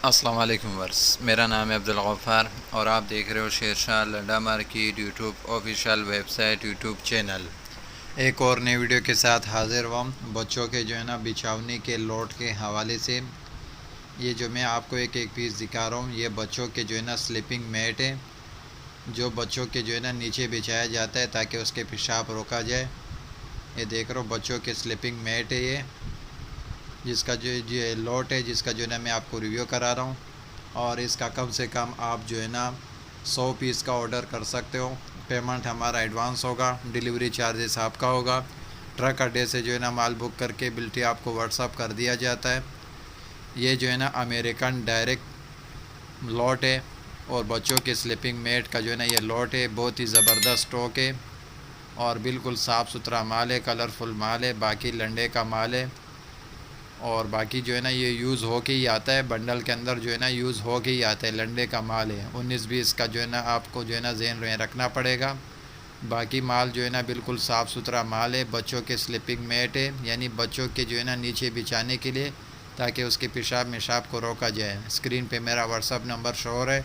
अस्सलाम वालेकुम वर्स, मेरा नाम है अब्दुल गफ़ार और आप देख रहे हो Shershah Landa market YouTube official website YouTube channel. एक और नई वीडियो के साथ हाज़िर हुआ बच्चों के जो है ना बिछावनी के लोट के हवाले से। ये जो मैं आपको एक एक पीस दिखा रहा हूँ, ये बच्चों के जो है ना स्लीपिंग मैट है, जो बच्चों के जो है ना नीचे बिछाया जाता है ताकि उसके पेशाब रोका जाए। ये देख रहे हो बच्चों के स्लीपिंग मैट है ये, जिसका जो लॉट है, जिसका जो है ना मैं आपको रिव्यू करा रहा हूँ। और इसका कम से कम आप जो है ना 100 पीस का ऑर्डर कर सकते हो। पेमेंट हमारा एडवांस होगा, डिलीवरी चार्जेस आपका होगा। ट्रक अड्डे से जो है ना माल बुक करके बिल्टी आपको व्हाट्सअप कर दिया जाता है। ये जो है ना अमेरिकन डायरेक्ट लॉट है और बच्चों के स्लीपिंग मैट का जो है ना ये लॉट है। बहुत ही ज़बरदस्त स्टॉक है और बिल्कुल साफ़ सुथरा माल है, कलरफुल माल है, बाकी लंडे का माल है। और बाकी जो है ना ये यूज़ हो के ही आता है, बंडल के अंदर जो है ना यूज़ हो के ही आता है, लंडे का माल है। 19-20 का जो है ना आपको जो है ना ज़हन में रखना पड़ेगा। बाकी माल जो है ना बिल्कुल साफ़ सुथरा माल है। बच्चों के स्लीपिंग मैट है, यानी बच्चों के जो है ना नीचे बिछाने के लिए, ताकि उसके पेशाब मेशाब को रोका जाए। स्क्रीन पे मेरा व्हाट्सअप नंबर शो हो रहा है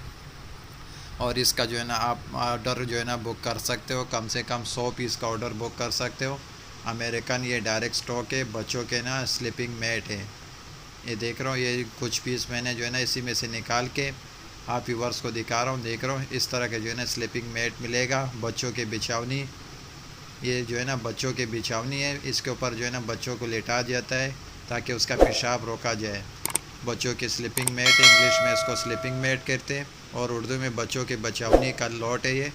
और इसका जो है ना आप ऑर्डर जो है ना बुक कर सकते हो। कम से कम 100 पीस का ऑर्डर बुक कर सकते हो। अमेरिकन ये डायरेक्ट स्टॉक है, बच्चों के ना स्लीपिंग मैट है। ये देख रहा हूँ, ये कुछ पीस मैंने जो है ना इसी में से निकाल के आप व्यूअर्स को दिखा रहा हूँ। देख रहा हूँ इस तरह के जो है ना स्लीपिंग मैट मिलेगा। बच्चों के बिछावनी, ये जो है ना बच्चों के बिछावनी है, इसके ऊपर जो है ना बच्चों को लेटा जाता है ताकि उसका पेशाब रोका जाए। बच्चों की स्लीपिंग मैट है, इंग्लिश में इसको स्लीपिंग मैट कहते हैं और उर्दू में बच्चों के बिछावनी का लॉट है ये,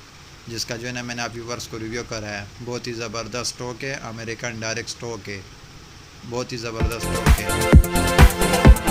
जिसका जो है ना मैंने आप व्यूअर्स को रिव्यू कराया है। बहुत ही ज़बरदस्त स्टॉक है, अमेरिकन डायरेक्ट स्टॉक है, बहुत ही ज़बरदस्त स्टॉक है।